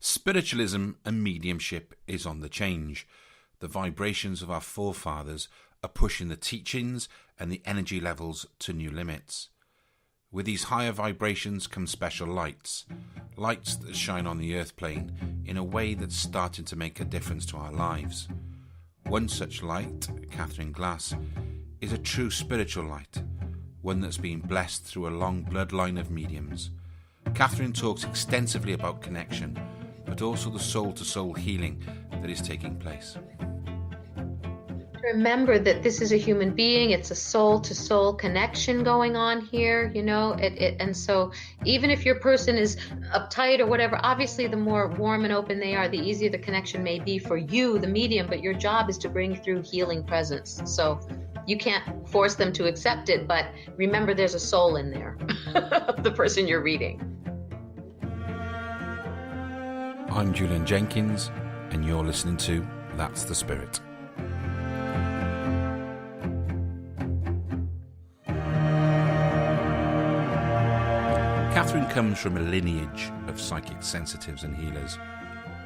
Spiritualism and mediumship is on the change. The vibrations of our forefathers are pushing the teachings and the energy levels to new limits. With these higher vibrations come special lights that shine on the earth plane in a way that's starting to make a difference to our lives. One such light, Katherine Glass, is a true spiritual light, one that's been blessed through a long bloodline of mediums. Katherine talks extensively about connection, but also the soul-to-soul healing that is taking place. Remember that this is a human being. It's a soul-to-soul connection going on here, and so even if your person is uptight or whatever, obviously the more warm and open they are, the easier the connection may be for you, the medium, but your job is to bring through healing presence. So you can't force them to accept it, but remember there's a soul in there of the person you're reading. I'm Julian Jenkins, and you're listening to That's the Spirit. Katherine comes from a lineage of psychic sensitives and healers,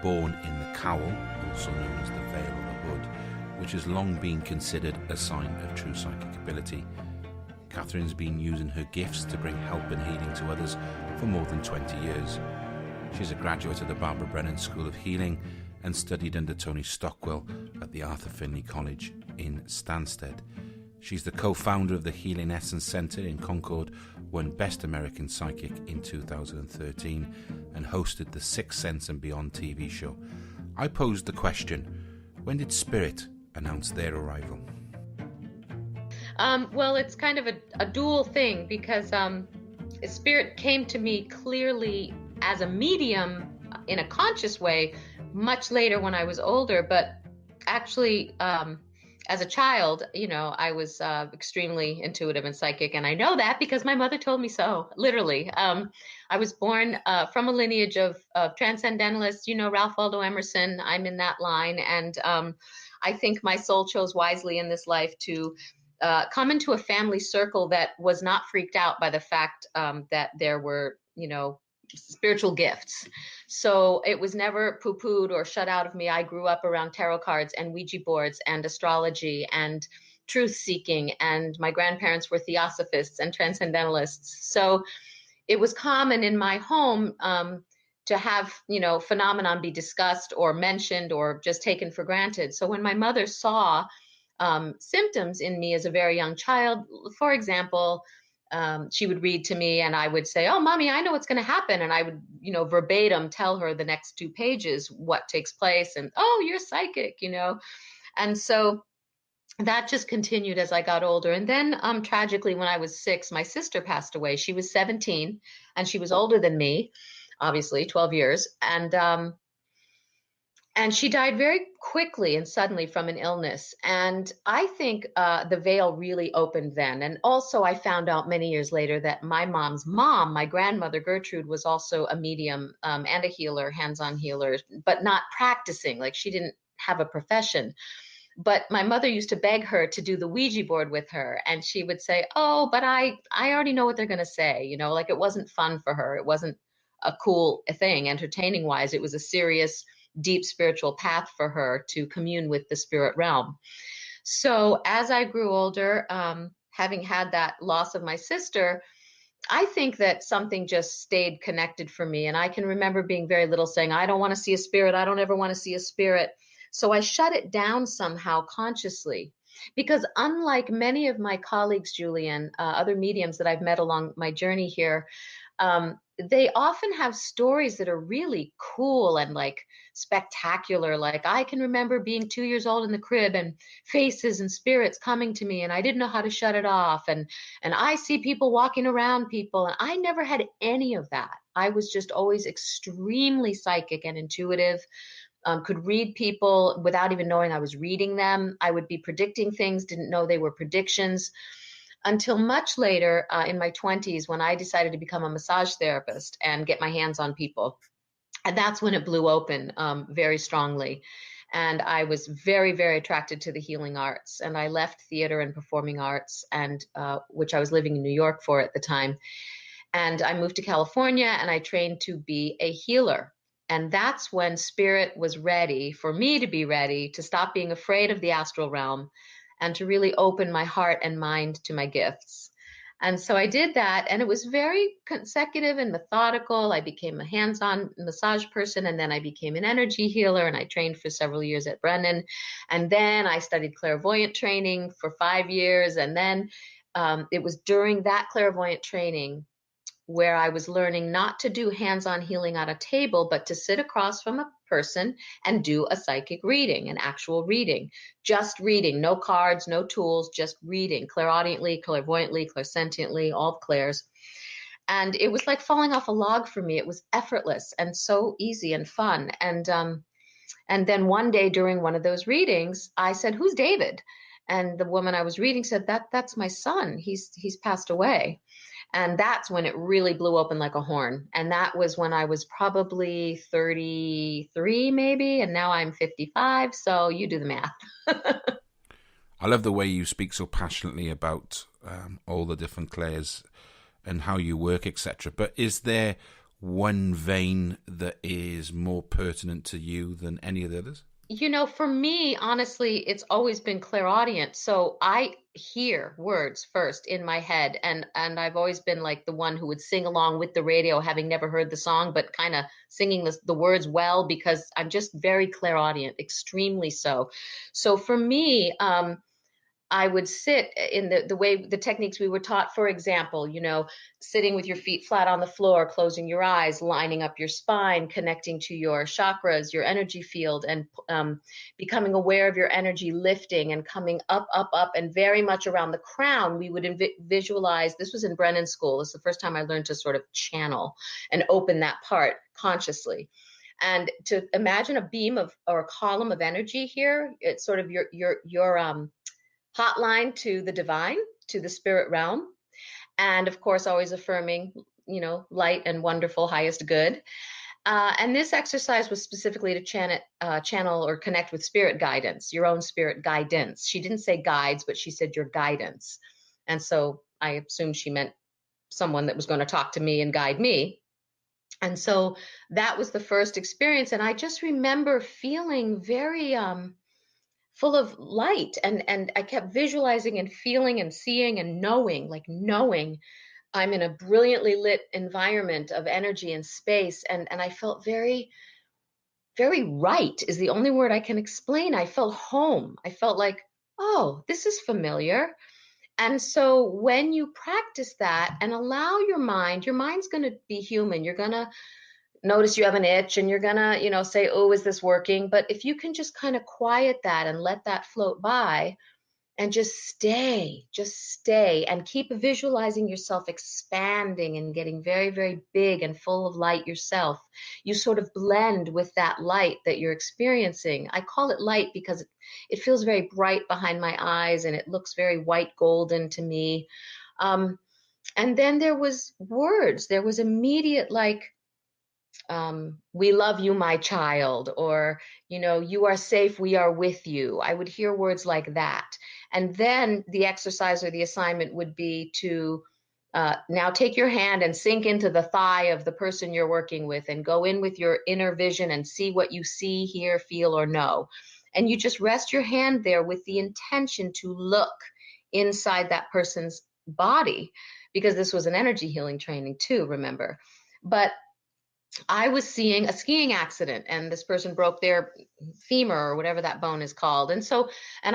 born in the cowl, also known as the veil or the hood, which has long been considered a sign of true psychic ability. Katherine's been using her gifts to bring help and healing to others for more than 20 years. She's a graduate of the Barbara Brennan School of Healing and studied under Tony Stockwell at the Arthur Findlay College in Stansted. She's the co-founder of the Healing Essence Centre in Concord, won Best American Psychic in 2013 and hosted the Sixth Sense and Beyond TV show. I posed the question, when did Spirit announce their arrival? Well, it's kind of a dual thing because Spirit came to me clearly as a medium in a conscious way much later when I was older, but actually as a child, I was extremely intuitive and psychic, and I know that because my mother told me so, literally. I was born from a lineage of transcendentalists, Ralph Waldo Emerson. I'm in that line, and I think my soul chose wisely in this life to come into a family circle that was not freaked out by the fact that there were, spiritual gifts. So it was never poo-pooed or shut out of me. I grew up around tarot cards and Ouija boards and astrology and truth seeking, and my grandparents were theosophists and transcendentalists. So it was common in my home to have, phenomenon be discussed or mentioned or just taken for granted. So when my mother saw symptoms in me as a very young child, for example, she would read to me and I would say, "Oh, mommy, I know what's going to happen." And I would, verbatim tell her the next 2 pages what takes place. And, "Oh, you're psychic," And so that just continued as I got older. And then tragically, when I was 6, my sister passed away. She was 17 and she was older than me, obviously 12 years. And she died very quickly and suddenly from an illness. And I think the veil really opened then. And also I found out many years later that my mom's mom, my grandmother Gertrude, was also a medium and a healer, hands-on healer, but not practicing. Like, she didn't have a profession. But my mother used to beg her to do the Ouija board with her. And she would say, "Oh, but I already know what they're going to say." Like, it wasn't fun for her. It wasn't a cool thing, entertaining wise. It was a serious, deep spiritual path for her to commune with the spirit realm. So as I grew older, having had that loss of my sister, I think that something just stayed connected for me. And I can remember being very little saying, "I don't want to see a spirit. I don't ever want to see a spirit." So I shut it down somehow consciously, because unlike many of my colleagues, Julian, other mediums that I've met along my journey here, they often have stories that are really cool and like spectacular. Like, I can remember being 2 years old in the crib and faces and spirits coming to me, and I didn't know how to shut it off. And I see people walking around people, and I never had any of that. I was just always extremely psychic and intuitive. Could read people without even knowing I was reading them. I would be predicting things, didn't know they were predictions, until much later in my 20s, when I decided to become a massage therapist and get my hands on people. And that's when it blew open very strongly. And I was very, very attracted to the healing arts. And I left theater and performing arts, and which I was living in New York for at the time. And I moved to California, and I trained to be a healer. And that's when spirit was ready for me to be ready to stop being afraid of the astral realm and to really open my heart and mind to my gifts. And so I did that, and it was very consecutive and methodical. I became a hands-on massage person, and then I became an energy healer, and I trained for several years at Brennan. And then I studied clairvoyant training for 5 years. And then it was during that clairvoyant training where I was learning not to do hands-on healing at a table, but to sit across from a person and do a psychic reading, an actual reading, just reading, no cards, no tools, just reading, clairaudiently, clairvoyantly, clairsentiently, all the clairs. And it was like falling off a log for me. It was effortless and so easy and fun. And then one day during one of those readings, I said, "Who's David?" And the woman I was reading said, "That's my son. He's passed away." And that's when it really blew open like a horn. And that was when I was probably 33, maybe. And now I'm 55. So you do the math. I love the way you speak so passionately about all the different clairs and how you work, etc. But is there one vein that is more pertinent to you than any of the others? You know, for me, honestly, it's always been clairaudient. So I hear words first in my head, and I've always been like the one who would sing along with the radio, having never heard the song, but kind of singing the words well, because I'm just very clairaudient, extremely so. So for me, I would sit in the way the techniques we were taught, for example, you know, sitting with your feet flat on the floor, closing your eyes, lining up your spine, connecting to your chakras, your energy field, and becoming aware of your energy lifting and coming up, up, up, and very much around the crown. We would visualize, this was in Brennan School. This is the first time I learned to sort of channel and open that part consciously. And to imagine a beam of, or a column of energy here, it's sort of your hotline to the divine, to the spirit realm. And of course, always affirming, you know, light and wonderful, highest good. And this exercise was specifically to channel or connect with spirit guidance, your own spirit guidance. She didn't say guides, but she said your guidance. And so I assumed she meant someone that was going to talk to me and guide me. And so that was the first experience. And I just remember feeling very full of light, and I kept visualizing and feeling and seeing and knowing I'm in a brilliantly lit environment of energy and space, and I felt very, very right is the only word I can explain. I felt home. I felt like, oh, this is familiar. And so when you practice that and allow your mind's going to be human. You're going to notice you have an itch and you're gonna, you know, say, "Oh, is this working?" But if you can just kind of quiet that and let that float by and just stay and keep visualizing yourself expanding and getting very, very big and full of light yourself, you sort of blend with that light that you're experiencing. I call it light because it feels very bright behind my eyes and it looks very white golden to me. And then there was words. There was immediate like, "We love you, my child," or, you know, "You are safe, we are with you." I would hear words like that. And then the exercise or the assignment would be to now take your hand and sink into the thigh of the person you're working with and go in with your inner vision and see what you see, hear, feel, or know. And you just rest your hand there with the intention to look inside that person's body, because this was an energy healing training too, remember. But I was seeing a skiing accident and this person broke their femur or whatever that bone is called. And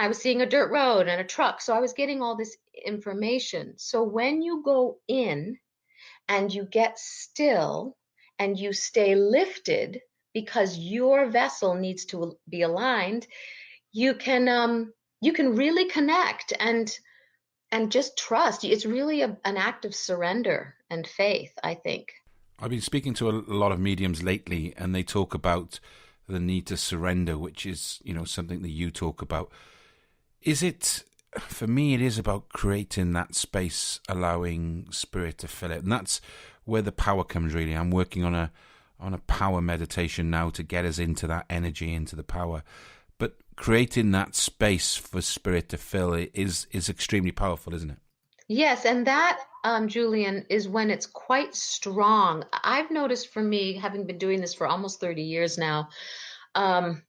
I was seeing a dirt road and a truck. So I was getting all this information. So when you go in and you get still and you stay lifted because your vessel needs to be aligned, you can really connect and just trust. It's really an act of surrender and faith, I think. I've been speaking to a lot of mediums lately, and they talk about the need to surrender, which is, you know, something that you talk about. Is it, for me, it is about creating that space, allowing spirit to fill it. And that's where the power comes, really. I'm working on a power meditation now to get us into that energy, into the power. But creating that space for spirit to fill it is extremely powerful, isn't it? Yes, and that, Julian, is when it's quite strong. I've noticed for me, having been doing this for almost 30 years now, um,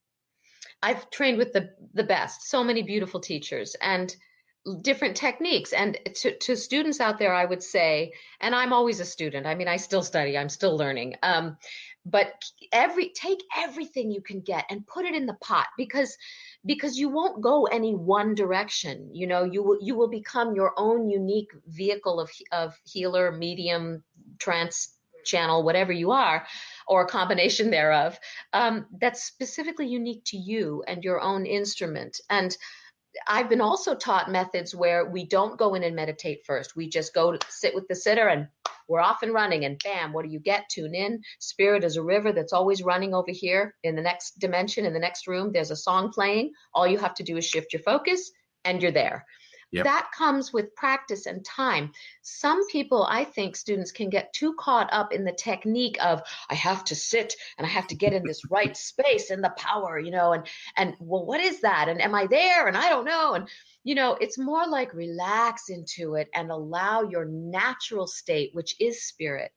I've trained with the best, so many beautiful teachers and different techniques. And to students out there, I would say, and I'm always a student. I mean, I still study, I'm still learning. But take everything you can get and put it in the pot because you won't go any one direction. You know, you will become your own unique vehicle of healer, medium, trance channel, whatever you are, or a combination thereof, that's specifically unique to you and your own instrument. And I've been also taught methods where we don't go in and meditate first. We just go to sit with the sitter and we're off and running, and bam, what do you get? Tune in. Spirit is a river that's always running over here in the next dimension, in the next room. There's a song playing. All you have to do is shift your focus and you're there. Yep. That comes with practice and time. Some people, I think students can get too caught up in the technique of, I have to sit and I have to get in this right space and the power, and well, what is that? And am I there? And I don't know. And, it's more like relax into it and allow your natural state, which is spirit,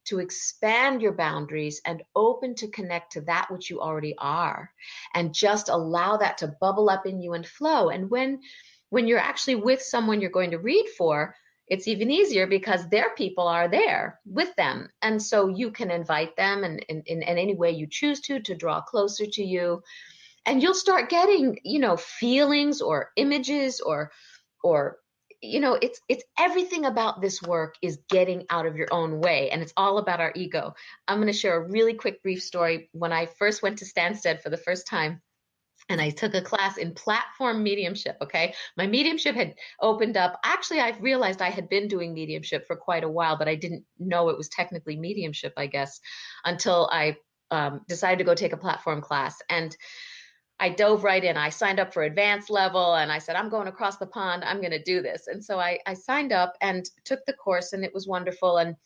to expand your boundaries and open to connect to that which you already are, and just allow that to bubble up in you and flow. And when you're actually with someone you're going to read for, it's even easier because their people are there with them. And so you can invite them and in any way you choose to draw closer to you. And you'll start getting, feelings or images or it's everything about this work is getting out of your own way, and it's all about our ego. I'm going to share a really quick brief story. When I first went to Stansted for the first time, and I took a class in platform mediumship. Okay. My mediumship had opened up. Actually, I've realized I had been doing mediumship for quite a while, but I didn't know it was technically mediumship, I guess, until I decided to go take a platform class. And I dove right in. I signed up for advanced level and I said, I'm going across the pond. I'm going to do this. And so I signed up and took the course, and it was wonderful. And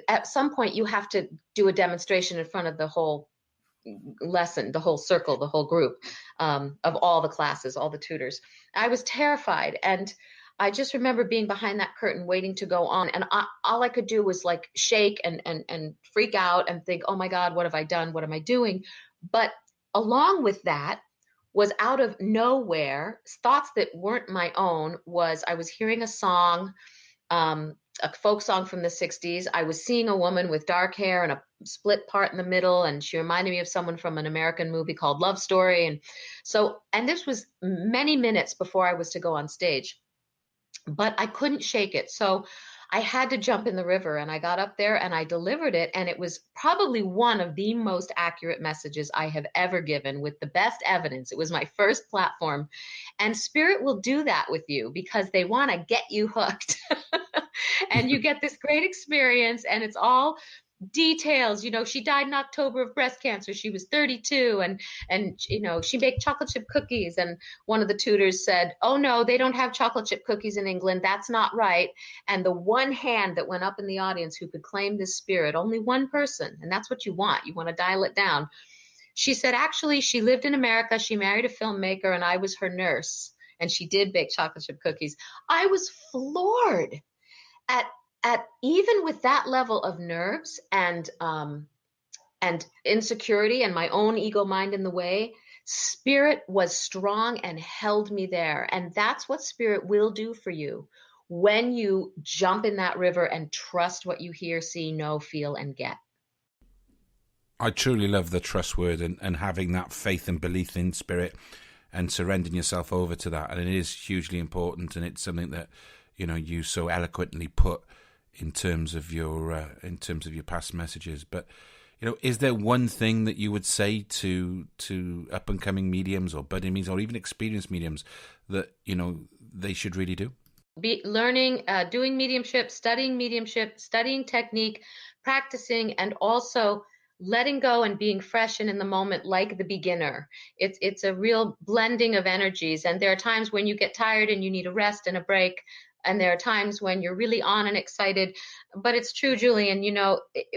at some point you have to do a demonstration in front of the whole lesson, the whole circle, the whole group, of all the classes, all the tutors. I was terrified. And I just remember being behind that curtain waiting to go on. And all I could do was like shake and freak out and think, oh my God, what have I done? What am I doing? But along with that was, out of nowhere, thoughts that weren't my own, was I was hearing a song, a folk song from the 60s. I was seeing a woman with dark hair and a split part in the middle, and she reminded me of someone from an American movie called Love Story. And this was many minutes before I was to go on stage, but I couldn't shake it. So I had to jump in the river, and I got up there and I delivered it. And it was probably one of the most accurate messages I have ever given, with the best evidence. It was my first platform, and spirit will do that with you because they want to get you hooked. And you get this great experience, and it's all details. She died in October of breast cancer. She was 32, and she baked chocolate chip cookies. And one of the tutors said, oh no, they don't have chocolate chip cookies in England. That's not right. And the one hand that went up in the audience who could claim this spirit, only one person, and that's what you want to dial it down. She said, actually, she lived in America. She married a filmmaker, and I was her nurse, and she did bake chocolate chip cookies. I was floored at even with that level of nerves and insecurity and my own ego mind in the way. Spirit was strong and held me there. And that's what spirit will do for you when you jump in that river and trust what you hear, see, know, feel, and get. I truly love the trust word, and having that faith and belief in spirit and surrendering yourself over to that. And it is hugely important, and it's something that you so eloquently put in terms of your past messages. But is there one thing that you would say to up and coming mediums or budding mediums or even experienced mediums that they should really do? Be learning, doing mediumship, studying technique, practicing, and also letting go and being fresh and in the moment, like the beginner. It's a real blending of energies. And there are times when you get tired and you need a rest and a break. And there are times when you're really on and excited. But it's true, Julian,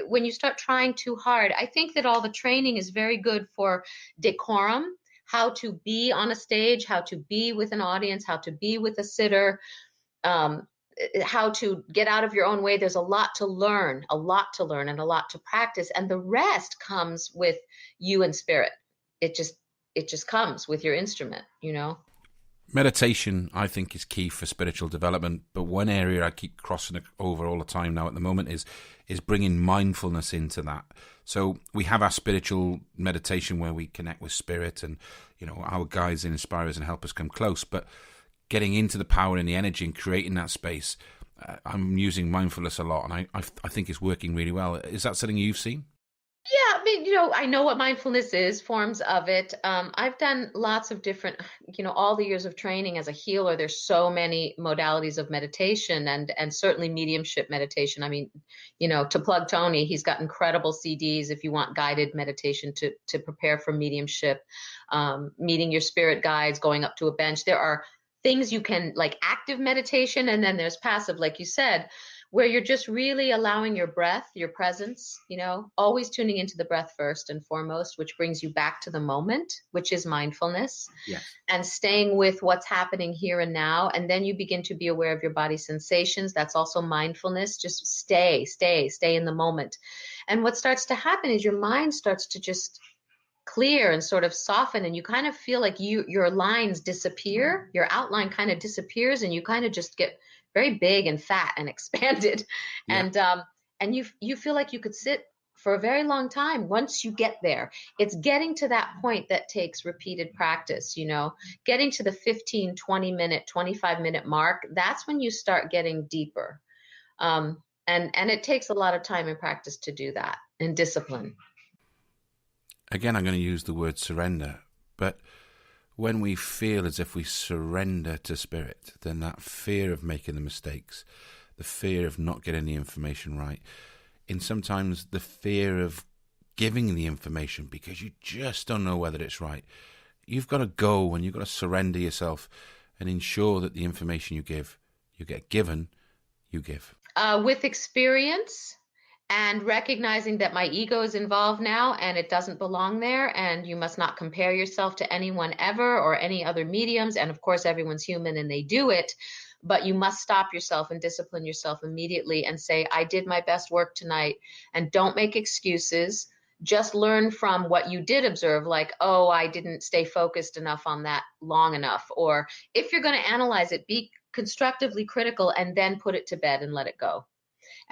when you start trying too hard, I think that all the training is very good for decorum, how to be on a stage, how to be with an audience, how to be with a sitter. how to get out of your own way. There's a lot to learn, and a lot to practice. And the rest comes with you and spirit. It just comes with your instrument, you know? Meditation, I think, is key for spiritual development. But one area I keep crossing over all the time now at the moment is bringing mindfulness into that. So we have our spiritual meditation where we connect with spirit and, you know, our guides and inspire us and help us come close. But getting into the power and the energy and creating that space, I'm using mindfulness a lot, and I think it's working really well. Is that something you've seen? Yeah, I mean, you know, I know what mindfulness is, forms of it. I've done lots of different, you know, all the years of training as a healer. There's so many modalities of meditation, and certainly mediumship meditation. I mean, you know, to plug Tony, he's got incredible CDs if you want guided meditation to prepare for mediumship, meeting your spirit guides, going up to a bench. There are things you can, like active meditation, and then there's passive, like you said, where you're just really allowing your breath, your presence, you know, always tuning into the breath first and foremost, which brings you back to the moment, which is mindfulness. Yes. And staying with what's happening here and now. And then you begin to be aware of your body sensations. That's also mindfulness. Just stay in the moment. And what starts to happen is your mind starts to just clear and sort of soften, and you kind of feel like your lines disappear, your outline kind of disappears, and you kind of just get very big and fat and expanded. Yeah. And you feel like you could sit for a very long time once you get there. It's getting to that point that takes repeated practice, you know, getting to the 15, 20 minute, 25 minute mark. That's when you start getting deeper. And it takes a lot of time and practice to do that, and discipline. Again, I'm going to use the word surrender, but when we feel as if we surrender to spirit, then that fear of making the mistakes, the fear of not getting the information right, and sometimes the fear of giving the information because you just don't know whether it's right, you've got to go and you've got to surrender yourself and ensure that the information you get given, you give. With experience, and recognizing that my ego is involved now and it doesn't belong there, and you must not compare yourself to anyone ever or any other mediums. And of course, everyone's human and they do it, but you must stop yourself and discipline yourself immediately and say, I did my best work tonight. And don't make excuses. Just learn from what you did observe, like, oh, I didn't stay focused enough on that long enough. Or if you're going to analyze it, be constructively critical and then put it to bed and let it go.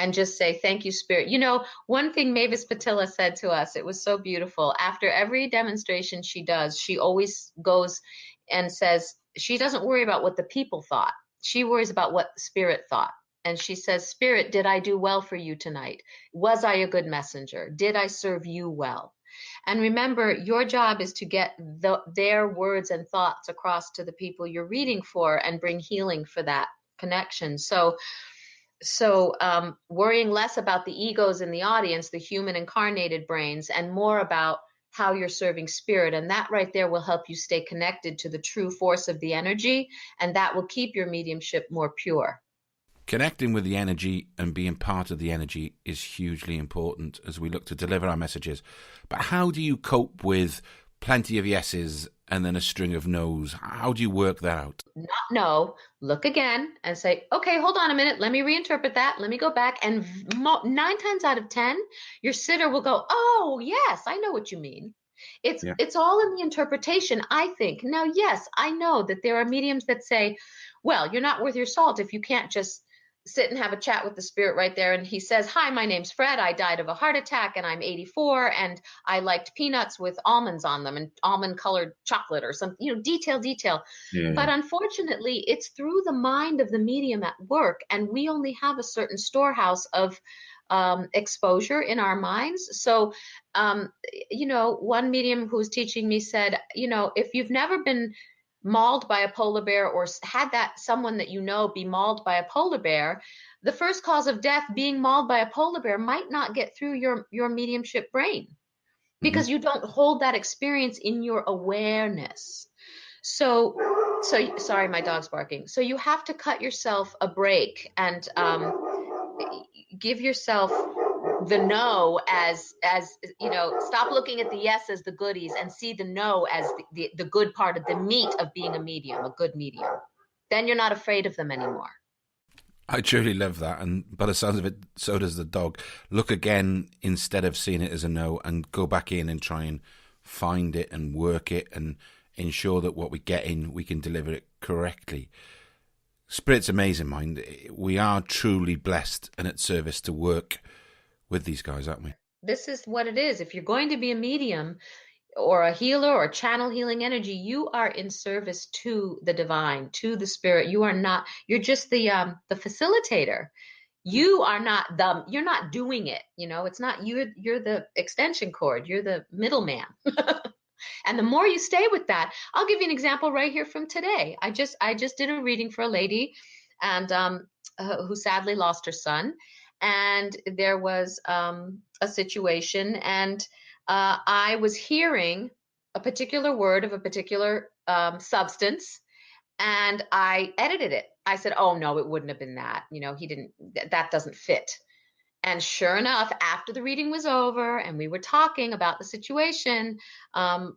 And just say, thank you, Spirit. You know, one thing Mavis Patilla said to us, it was so beautiful. After every demonstration she does, she always goes and says, she doesn't worry about what the people thought. She worries about what the Spirit thought. And she says, Spirit, did I do well for you tonight? Was I a good messenger? Did I serve you well? And remember, your job is to get their words and thoughts across to the people you're reading for and bring healing for that connection. So worrying less about the egos in the audience, the human incarnated brains, and more about how you're serving spirit. And that right there will help you stay connected to the true force of the energy, and that will keep your mediumship more pure. Connecting with the energy and being part of the energy is hugely important as we look to deliver our messages. But how do you cope with plenty of yeses and then a string of no's? How do you work that out? Not no, look again and say, okay, hold on a minute. Let me reinterpret that. Let me go back. And 9 times out of 10, your sitter will go, oh, yes, I know what you mean. It's all in the interpretation, I think. Now, yes, I know that there are mediums that say, well, you're not worth your salt if you can't just sit and have a chat with the spirit right there. And he says, hi, my name's Fred. I died of a heart attack and I'm 84 and I liked peanuts with almonds on them and almond colored chocolate or something, you know, detail. Yeah. But unfortunately, it's through the mind of the medium at work. And we only have a certain storehouse of exposure in our minds. So, you know, one medium who was teaching me said, you know, if you've never been mauled by a polar bear or had that someone that you know be mauled by a polar bear, the first cause of death being mauled by a polar bear might not get through your mediumship brain because you don't hold that experience in your awareness. So sorry, my dog's barking. So you have to cut yourself a break and give yourself the no as you know, stop looking at the yes as the goodies and see the no as the good part of the meat of being a medium, a good medium. Then you're not afraid of them anymore. I truly love that, and by the sounds of it, so does the dog. Look again instead of seeing it as a no, and go back in and try and find it and work it and ensure that what we get in, we can deliver it correctly. Spirit's amazing, mind. We are truly blessed and at service to work with these guys, aren't we? This is what it is. If you're going to be a medium or a healer or channel healing energy, you are in service to the divine, to the spirit. You are not, you're just the facilitator. You are not you're not doing it. It's not you're the extension cord. You're the middleman. And the more you stay with that, I'll give you an example right here from today. I just did a reading for a lady, and who sadly lost her son, and there was a situation, and I was hearing a particular word of a particular substance, and I edited it. I said, "Oh no, it wouldn't have been that. He didn't. That doesn't fit." And sure enough, after the reading was over and we were talking about the situation,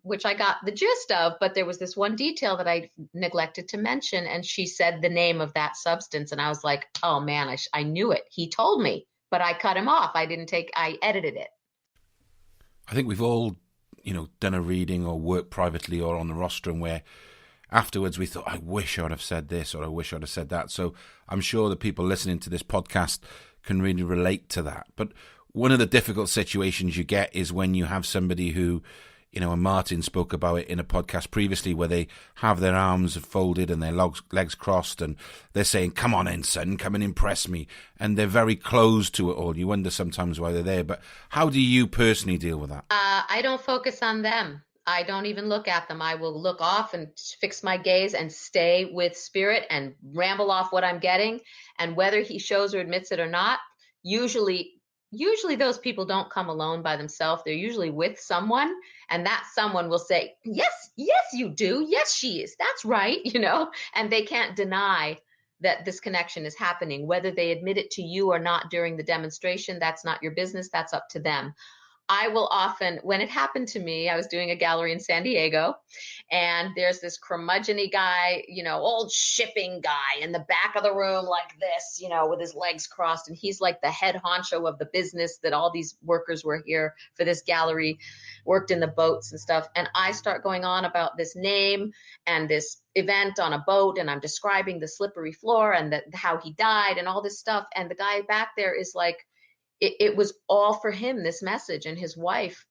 which I got the gist of, but there was this one detail that I neglected to mention, and she said the name of that substance. And I was like, oh man, I knew it. He told me, but I cut him off. I edited it. I think we've all, done a reading or worked privately or on the rostrum where afterwards we thought, I wish I'd have said this or I wish I'd have said that. So I'm sure the people listening to this podcast can really relate to that. But one of the difficult situations you get is when you have somebody who, and Martin spoke about it in a podcast previously, where they have their arms folded and their legs crossed and they're saying, come on in, son, come and impress me. And they're very closed to it all. You wonder sometimes why they're there. But how do you personally deal with that? I don't focus on them. I don't even look at them. I will look off and fix my gaze and stay with spirit and ramble off what I'm getting. And whether he shows or admits it or not, usually those people don't come alone by themselves. They're usually with someone, and that someone will say, yes, you do. Yes, she is. That's right. And they can't deny that this connection is happening. Whether they admit it to you or not during the demonstration, that's not your business. That's up to them. I will often, when it happened to me, I was doing a gallery in San Diego, and there's this curmudgeon-y guy, old shipping guy in the back of the room like this, with his legs crossed. And he's like the head honcho of the business, that all these workers were here for this gallery, worked in the boats and stuff. And I start going on about this name and this event on a boat, and I'm describing the slippery floor and how he died and all this stuff. And the guy back there is like, it was all for him, this message, and his wife,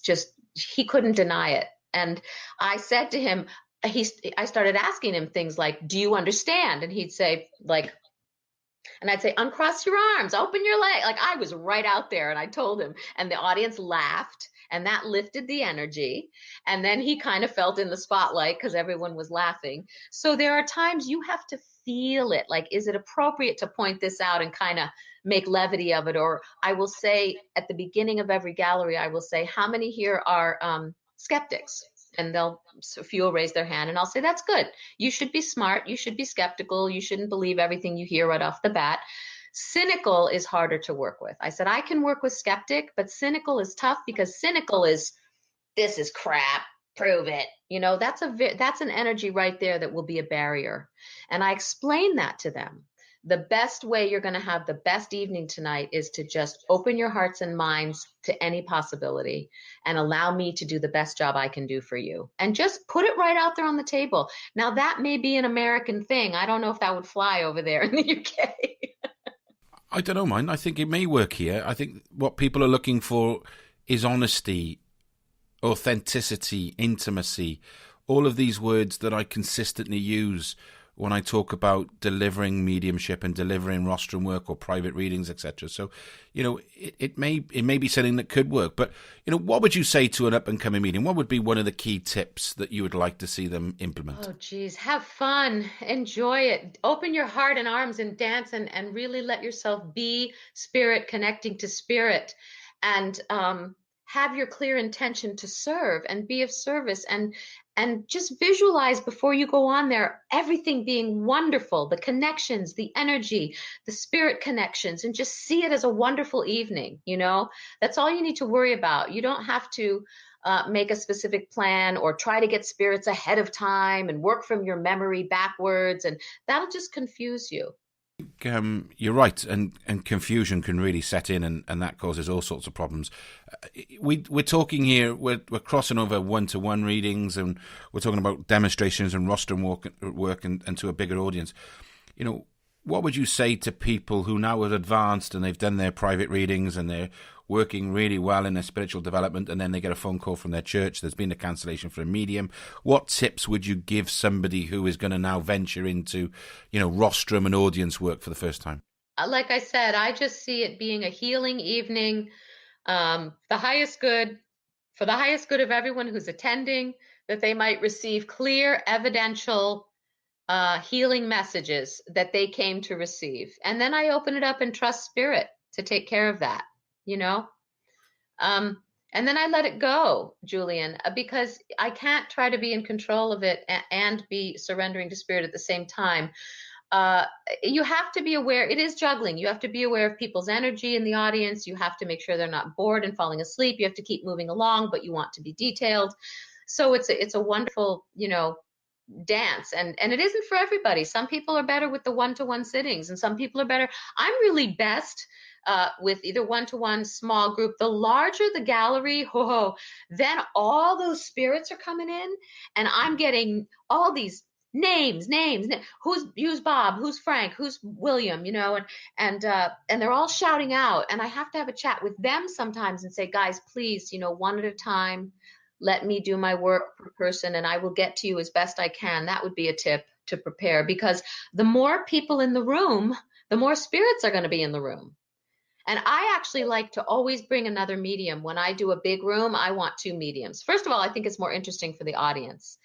just, he couldn't deny it. And I said to him, I started asking him things like, do you understand? And he'd say and I'd say, uncross your arms, open your leg. Like, I was right out there, and I told him, and the audience laughed, and that lifted the energy. And then he kind of felt in the spotlight because everyone was laughing. So there are times you have to feel it. Like, is it appropriate to point this out and kind of make levity of it? Or I will say at the beginning of every gallery, I will say, how many here are skeptics? And a few will raise their hand, and I'll say, that's good. You should be smart. You should be skeptical. You shouldn't believe everything you hear right off the bat. Cynical is harder to work with. I said, I can work with skeptic, but cynical is tough, because cynical is, this is crap, prove it. That's an energy right there that will be a barrier. And I explain that to them. The best way you're going to have the best evening tonight is to just open your hearts and minds to any possibility and allow me to do the best job I can do for you. And just put it right out there on the table. Now, that may be an American thing. I don't know if that would fly over there in the UK. I don't know, man. I think it may work here. I think what people are looking for is honesty, authenticity, intimacy, all of these words that I consistently use when I talk about delivering mediumship and delivering rostrum work or private readings, etc. So, it may be something that could work. But, what would you say to an up-and-coming medium? What would be one of the key tips that you would like to see them implement? Oh, geez. Have fun. Enjoy it. Open your heart and arms and dance, and really let yourself be spirit, connecting to spirit. And have your clear intention to serve and be of service, and just visualize before you go on there everything being wonderful, the connections, the energy, the spirit connections, and just see it as a wonderful evening. That's all you need to worry about. You don't have to make a specific plan or try to get spirits ahead of time and work from your memory backwards, and that'll just confuse you. You're right, and confusion can really set in, and that causes all sorts of problems. We're talking here, we're crossing over one-to-one readings, and we're talking about demonstrations and rostrum work and to a bigger audience. What would you say to people who now have advanced and they've done their private readings and they're working really well in their spiritual development, and then they get a phone call from their church, there's been a cancellation for a medium? What tips would you give somebody who is going to now venture into, rostrum and audience work for the first time? Like I said, I just see it being a healing evening, the highest good, for the highest good of everyone who's attending, that they might receive clear, evidential healing messages that they came to receive. And then I open it up and trust spirit to take care of that, you know? And then I let it go, Julian, because I can't try to be in control of it and be surrendering to spirit at the same time. You have to be aware. It is juggling. You have to be aware of people's energy in the audience. You have to make sure they're not bored and falling asleep. You have to keep moving along, but you want to be detailed. So it's a wonderful, dance, and it isn't for everybody. Some people are better with the one-to-one sittings, and some people are better. I'm really best with either one-to-one, small group. The larger the gallery, then all those spirits are coming in, and I'm getting all these names. Who's Bob? Who's Frank? Who's William? And they're all shouting out, and I have to have a chat with them sometimes and say, guys, please, one at a time. Let me do my work per person, and I will get to you as best I can. That would be a tip to prepare, because the more people in the room, the more spirits are going to be in the room. And I actually like to always bring another medium. When I do a big room, I want two mediums. First of all, I think it's more interesting for the audience.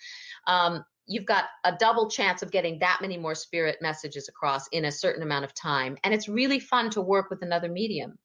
You've got a double chance of getting that many more spirit messages across in a certain amount of time. And it's really fun to work with another medium.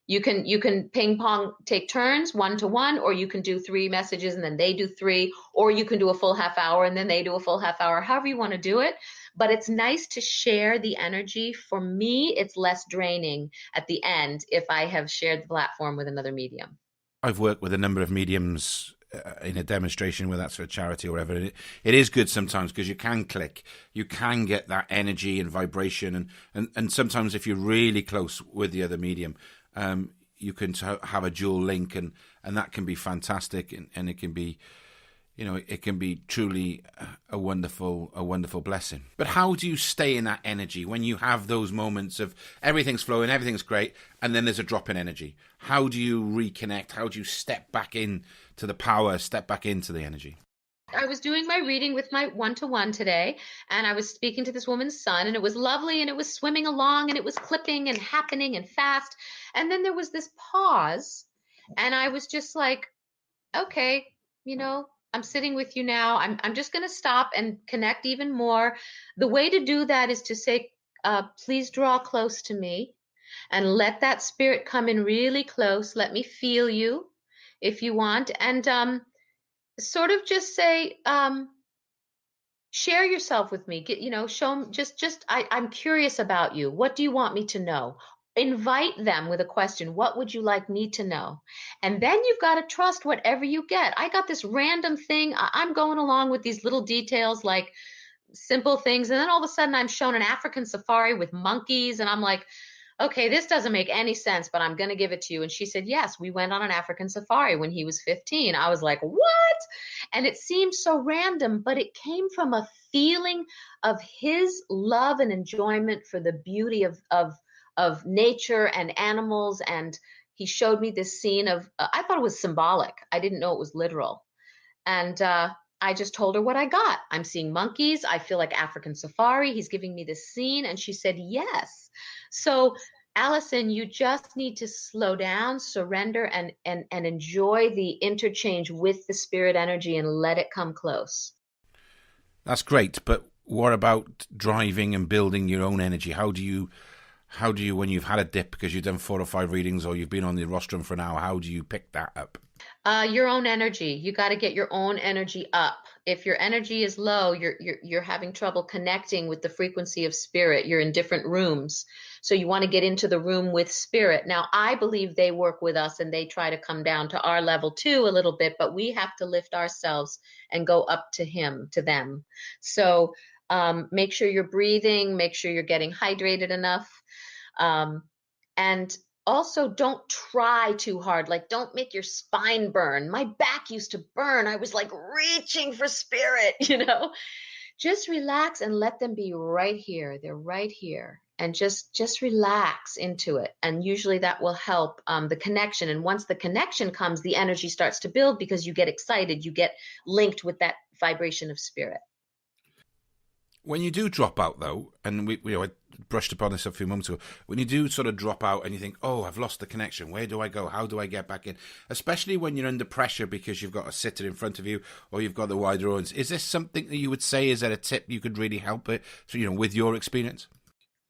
You can ping pong, take turns, one-to-one, or you can do 3 messages and then they do 3, or you can do a full half hour and then they do a full half hour, however you want to do it. But it's nice to share the energy. For me, it's less draining at the end if I have shared the platform with another medium. I've worked with a number of mediums in a demonstration, whether that's for a charity or whatever. It is good sometimes because you can click, you can get that energy and vibration, and sometimes if you're really close with the other medium, you can have a dual link, and that can be fantastic, and it can be, it can be truly a wonderful blessing. But how do you stay in that energy when you have those moments of everything's flowing, everything's great, and then there's a drop in energy? How do you reconnect? How do you step back in to the power, step back into the energy? I was doing my reading with my one-to-one today, and I was speaking to this woman's son, and it was lovely, and it was swimming along, and it was clipping and happening and fast. And then there was this pause, and I was just like, okay, I'm sitting with you now. I'm just going to stop and connect even more. The way to do that is to say, please draw close to me and let that spirit come in really close. Let me feel you if you want. And sort of just say, share yourself with me. Show just I'm curious about you. What do you want me to know? Invite them with a question. What would you like me to know? And then you've got to trust whatever you get. I got this random thing. I'm going along with these little details, like simple things. And then all of a sudden I'm shown an African safari with monkeys. And I'm like, okay, this doesn't make any sense, but I'm going to give it to you. And she said, yes, we went on an African safari when he was 15. I was like, what? And it seemed so random, but it came from a feeling of his love and enjoyment for the beauty of nature and animals. And he showed me this scene of, I thought it was symbolic. I didn't know it was literal. And I just told her what I got. I'm seeing monkeys. I feel like African safari. He's giving me this scene. And she said, yes. So Allison, you just need to slow down, surrender, and enjoy the interchange with the spirit energy and let it come close. That's great. But what about driving and building your own energy? How do you, when you've had a dip because you've done 4 or 5 readings or you've been on the rostrum for an hour, how do you pick that up? Your own energy. You got to get your own energy up. If your energy is low, you're having trouble connecting with the frequency of spirit. You're in different rooms. So you want to get into the room with spirit. Now, I believe they work with us and they try to come down to our level too a little bit, but we have to lift ourselves and go up to them. So Make sure you're breathing, make sure you're getting hydrated enough. And also don't try too hard. Like, don't make your spine burn. My back used to burn. I was like reaching for spirit, just relax and let them be right here. They're right here. And just relax into it. And usually that will help the connection. And once the connection comes, the energy starts to build because you get excited. You get linked with that vibration of spirit. When you do drop out, though, and I brushed upon this a few moments ago, when you do sort of drop out and you think, oh, I've lost the connection, where do I go? How do I get back in? Especially when you're under pressure because you've got a sitter in front of you or you've got the wider audience. Is this something that you would say, is that a tip you could really help it, with your experience?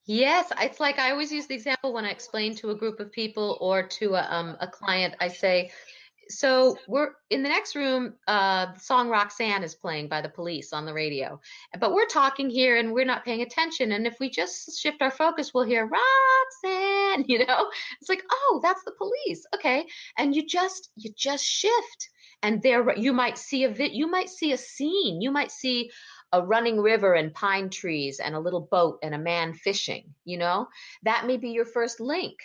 Yes, it's like I always use the example when I explain to a group of people or to a client. I say, so we're in the next room, the song Roxanne is playing by the Police on the radio, but we're talking here and we're not paying attention. And if we just shift our focus, we'll hear Roxanne, it's like, oh, that's the Police. Okay. And you just shift. And there you might see you might see a scene, you might see a running river and pine trees and a little boat and a man fishing, that may be your first link.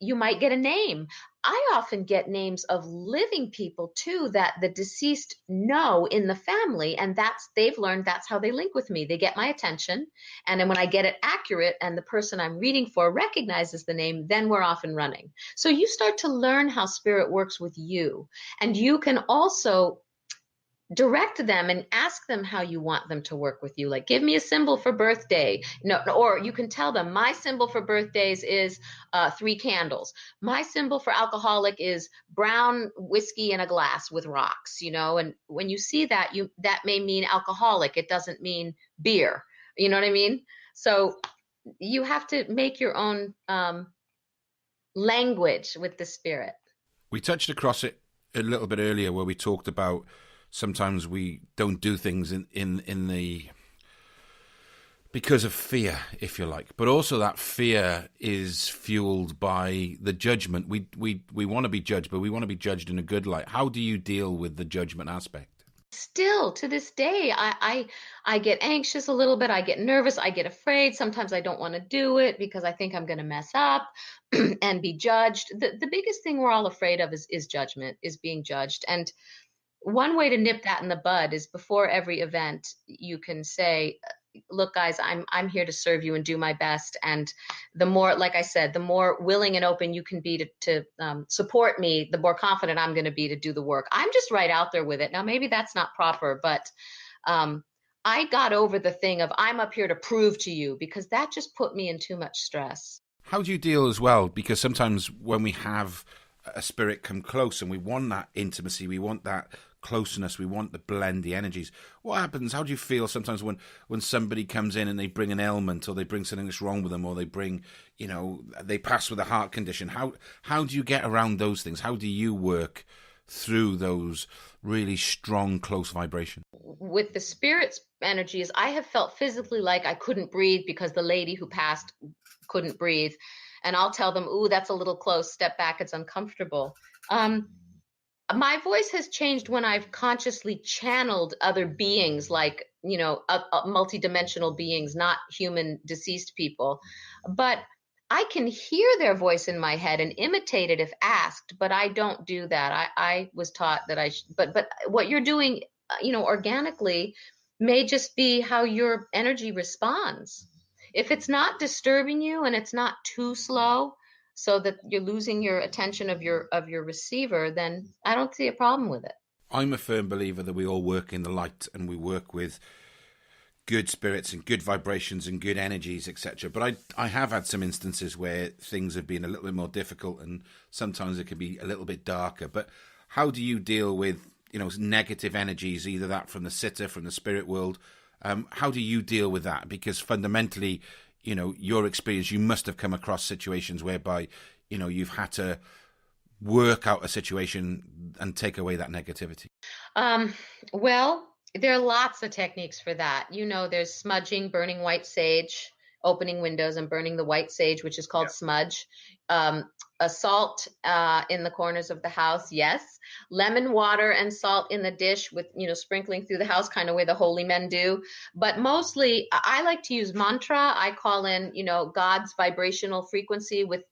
You might get a name. I often get names of living people too that the deceased know in the family, and they've learned that's how they link with me. They get my attention, and then when I get it accurate and the person I'm reading for recognizes the name, then we're off and running. So you start to learn how spirit works with you, and you can also direct them and ask them how you want them to work with you. Like, give me a symbol for birthday. No, or you can tell them my symbol for birthdays is 3 candles. My symbol for alcoholic is brown whiskey in a glass with rocks, and when you see that, that may mean alcoholic. It doesn't mean beer. You know what I mean? So you have to make your own language with the spirit. We touched across it a little bit earlier where we talked about sometimes we don't do things in the because of fear, if you like, but also that fear is fueled by the judgment. We want to be judged, but we want to be judged in a good light. How do you deal with the judgment aspect? Still to this day, I get anxious a little bit. I get nervous. I get afraid. Sometimes I don't want to do it because I think I'm going to mess up and be judged. The biggest thing we're all afraid of is judgment, is being judged. And one way to nip that in the bud is before every event, you can say, look, guys, I'm here to serve you and do my best. And the more, like I said, the more willing and open you can be to support me, the more confident I'm going to be to do the work. I'm just right out there with it. Now, maybe that's not proper, but I got over the thing of I'm up here to prove to you, because that just put me in too much stress. How do you deal as well? Because sometimes when we have a spirit come close and we want that intimacy, we want that closeness, we want to blend the energies. What happens? How do you feel sometimes when somebody comes in and they bring an ailment, or they bring something that's wrong with them, or they bring, they pass with a heart condition? How do you get around those things? How do you work through those really strong, close vibrations? With the spirit's energies, I have felt physically like I couldn't breathe because the lady who passed couldn't breathe. And I'll tell them, ooh, that's a little close, step back, it's uncomfortable. My voice has changed when I've consciously channeled other beings, like, multidimensional beings, not human deceased people. But I can hear their voice in my head and imitate it if asked, but I don't do that. I was taught that but what you're doing, organically may just be how your energy responds. If it's not disturbing you and it's not too slow, so that you're losing your attention of your receiver, then I don't see a problem with it. I'm a firm believer that we all work in the light and we work with good spirits and good vibrations and good energies, etc. But I have had some instances where things have been a little bit more difficult, and sometimes it can be a little bit darker. But how do you deal with negative energies, either that from the sitter, from the spirit world? How do you deal with that? Because fundamentally, your experience, you must have come across situations whereby, you've had to work out a situation and take away that negativity. Well, there are lots of techniques for that. There's smudging, burning white sage, opening windows and burning the white sage, which is called smudge. A salt in the corners of the house, yes. Lemon water and salt in the dish with, sprinkling through the house, kind of way the holy men do. But mostly I like to use mantra. I call in, God's vibrational frequency with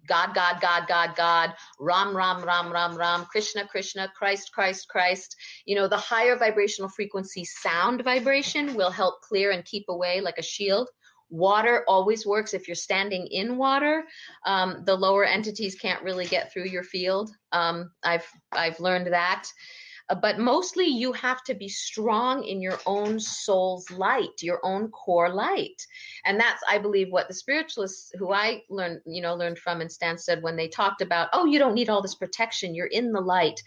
God, God, God, God, God, Ram, Ram, Ram, Ram, Ram, Krishna, Krishna, Christ, Christ, Christ. The higher vibrational frequency sound vibration will help clear and keep away like a shield. Water always works if you're standing in water. The lower entities can't really get through your field. I've learned that. But mostly you have to be strong in your own soul's light, your own core light. And that's, I believe, what the spiritualists who I learned from and Stan said when they talked about, oh, you don't need all this protection. You're in the light.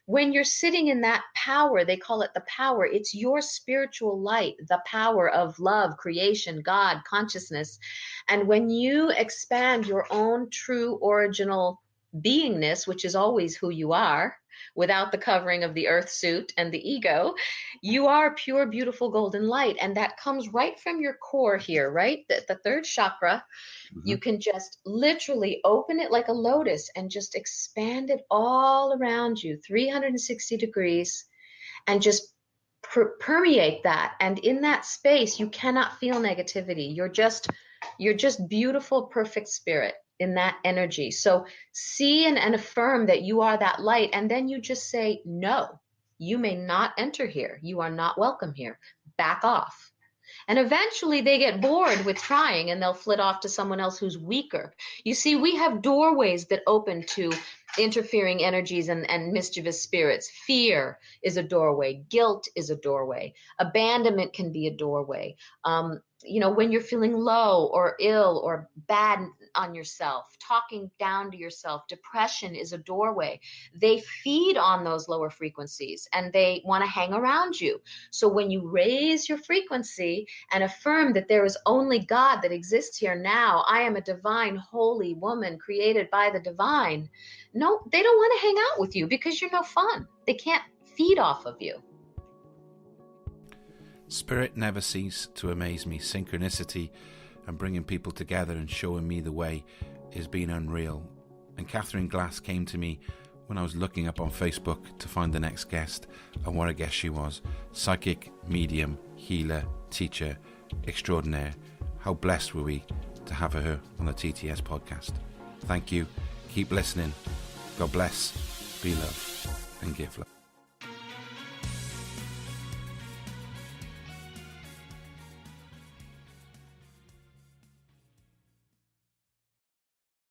When you're sitting in that power, they call it the power. It's your spiritual light, the power of love, creation, God, consciousness. And when you expand your own true original beingness, which is always who you are, without the covering of the earth suit and the ego, you are pure, beautiful golden light. And that comes right from your core here, right? The third chakra. Mm-hmm. You can just literally open it like a lotus and just expand it all around you, 360 degrees, and just permeate that. And in that space, you cannot feel negativity. You're just beautiful, perfect spirit in that energy. So see and affirm that you are that light. And then you just say, no, you may not enter here. You are not welcome here. Back off. And eventually they get bored with trying and they'll flit off to someone else who's weaker. You see, we have doorways that open to interfering energies and mischievous spirits. Fear is a doorway. Guilt is a doorway. Abandonment can be a doorway. When you're feeling low or ill or bad on yourself, talking down to yourself, depression is a doorway. They feed on those lower frequencies and they want to hang around you. So when you raise your frequency and affirm that there is only God that exists here now, I am a divine, holy woman created by the divine. No, they don't want to hang out with you because you're no fun. They can't feed off of you. Spirit never ceased to amaze me. Synchronicity and bringing people together and showing me the way has been unreal. And Katherine Glass came to me when I was looking up on Facebook to find the next guest, and what a guest she was. Psychic, medium, healer, teacher, extraordinaire. How blessed were we to have her on the TTS podcast. Thank you. Keep listening. God bless. Be loved and give love.